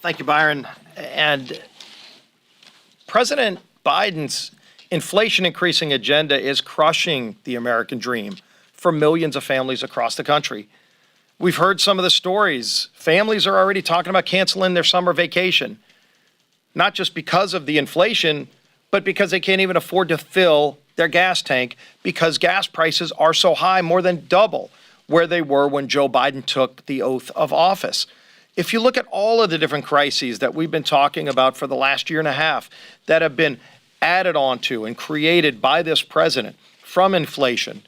Thank you, Byron. And President Biden's inflation increasing agenda is crushing the American dream for millions of families across the country. We've heard some of the stories. Families are already talking about canceling their summer vacation, not just because of the inflation, but because they can't even afford to fill their gas tank because gas prices are so high, more than double where they were when Joe Biden took the oath of office. If you look at all of the different crises that we've been talking about for the last year and a half that have been added onto and created by this president, from inflation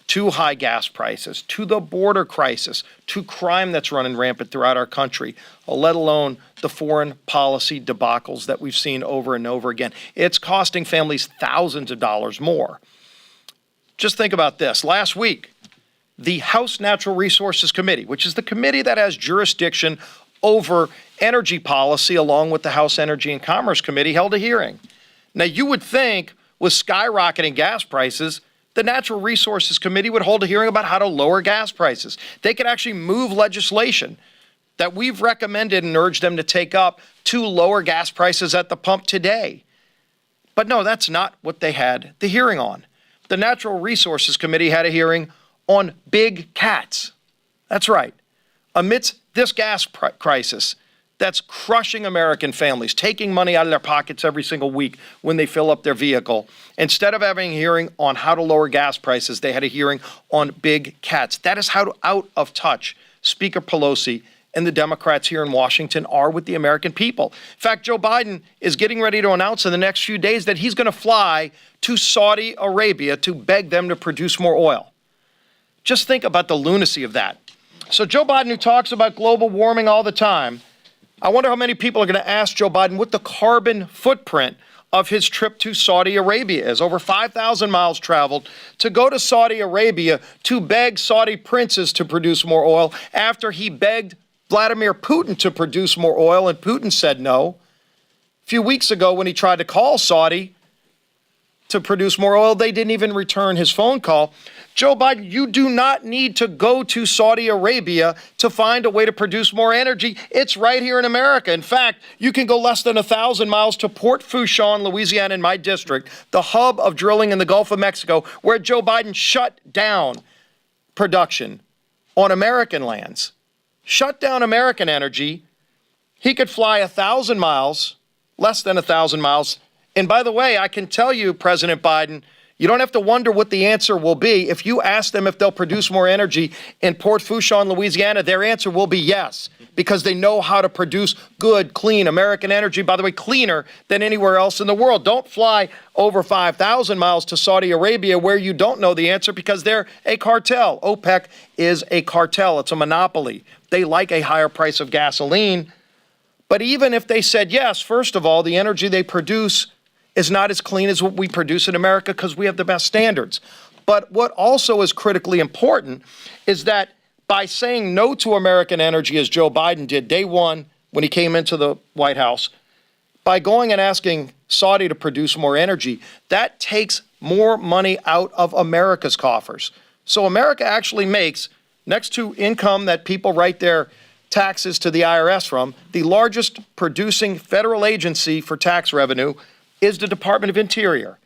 to high gas prices, to the border crisis, to crime that's running rampant throughout our country, let alone the foreign policy debacles that we've seen over and over again. It's costing families thousands of dollars more. Just think about this. Last week, the House Natural Resources Committee, which is the committee that has jurisdiction over energy policy along with the House Energy and Commerce Committee, held a hearing. Now, you would think with skyrocketing gas prices, the Natural Resources Committee would hold a hearing about how to lower gas prices. They could actually move legislation that we've recommended and urged them to take up to lower gas prices at the pump today. But no, that's not what they had the hearing on. The Natural Resources Committee had a hearing on big cats. That's right. Amidst this gas crisis that's crushing American families, taking money out of their pockets every single week when they fill up their vehicle, instead of having a hearing on how to lower gas prices, they had a hearing on big cats. That is how out of touch Speaker Pelosi and the Democrats here in Washington are with the American people. In fact, Joe Biden is getting ready to announce in the next few days that he's going to fly to Saudi Arabia to beg them to produce more oil. Just think about the lunacy of that. So Joe Biden, who talks about global warming all the time, I wonder how many people are going to ask Joe Biden what the carbon footprint of his trip to Saudi Arabia is. Over 5,000 miles traveled to go to Saudi Arabia to beg Saudi princes to produce more oil after he begged Vladimir Putin to produce more oil, and Putin said no. A few weeks ago when he tried to call Saudi to produce more oil, they didn't even return his phone call. Joe Biden, you do not need to go to Saudi Arabia to find a way to produce more energy. It's right here in America. In fact, you can go less than 1,000 miles to Port Fourchon, Louisiana, in my district, the hub of drilling in the Gulf of Mexico, where Joe Biden shut down production on American lands, shut down American energy. He could fly 1,000 miles, less than 1,000 miles. And by the way, I can tell you, President Biden, you don't have to wonder what the answer will be. If you ask them if they'll produce more energy in Port Fourchon, Louisiana, their answer will be yes, because they know how to produce good, clean American energy, by the way, cleaner than anywhere else in the world. Don't fly over 5,000 miles to Saudi Arabia where you don't know the answer, because they're a cartel. OPEC is a cartel. It's a monopoly. They like a higher price of gasoline. But even if they said yes, first of all, the energy they produce is not as clean as what we produce in America because we have the best standards. But what also is critically important is that by saying no to American energy, as Joe Biden did day one when he came into the White House, by going and asking Saudi to produce more energy, that takes more money out of America's coffers. So America actually makes, next to income that people write their taxes to the IRS from, the largest producing federal agency for tax revenue is the Department of Interior.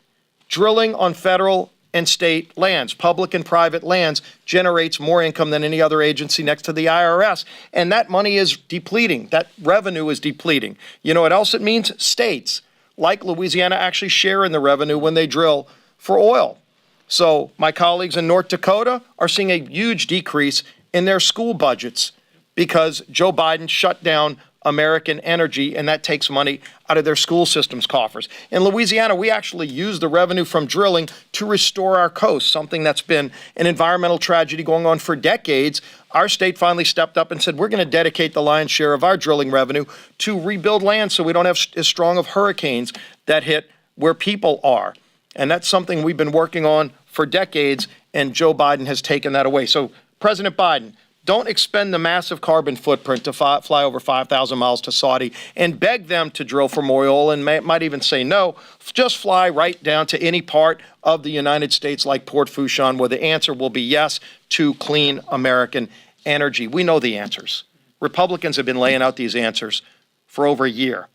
Drilling on federal and state lands, public and private lands, generates more income than any other agency next to the IRS. And that money is depleting. That revenue is depleting. You know what else it means? States like Louisiana actually share in the revenue when they drill for oil. So my colleagues in North Dakota are seeing a huge decrease in their school budgets because Joe Biden shut down American energy, and that takes money out of their school system's coffers. In Louisiana, we actually use the revenue from drilling to restore our coast, something that's been an environmental tragedy going on for decades. Our state finally stepped up and said, we're going to dedicate the lion's share of our drilling revenue to rebuild land so we don't have as strong of hurricanes that hit where people are. And that's something we've been working on for decades, and Joe Biden has taken that away. So, President Biden, don't expend the massive carbon footprint to fly over 5,000 miles to Saudi and beg them to drill for more oil and might even say no. Just fly right down to any part of the United States like Port Fourchon where the answer will be yes to clean American energy. We know the answers. Republicans have been laying out these answers for over a year.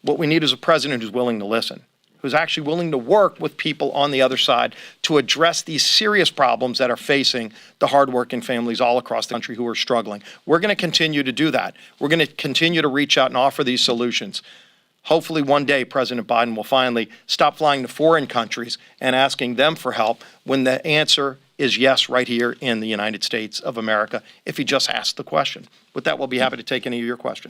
What we need is a president who's willing to listen, who's actually willing to work with people on the other side to address these serious problems that are facing the hardworking families all across the country who are struggling. We're going to continue to do that. We're going to continue to reach out and offer these solutions. Hopefully one day President Biden will finally stop flying to foreign countries and asking them for help when the answer is yes right here in the United States of America, if he just asks the question. With that, we'll be happy to take any of your questions.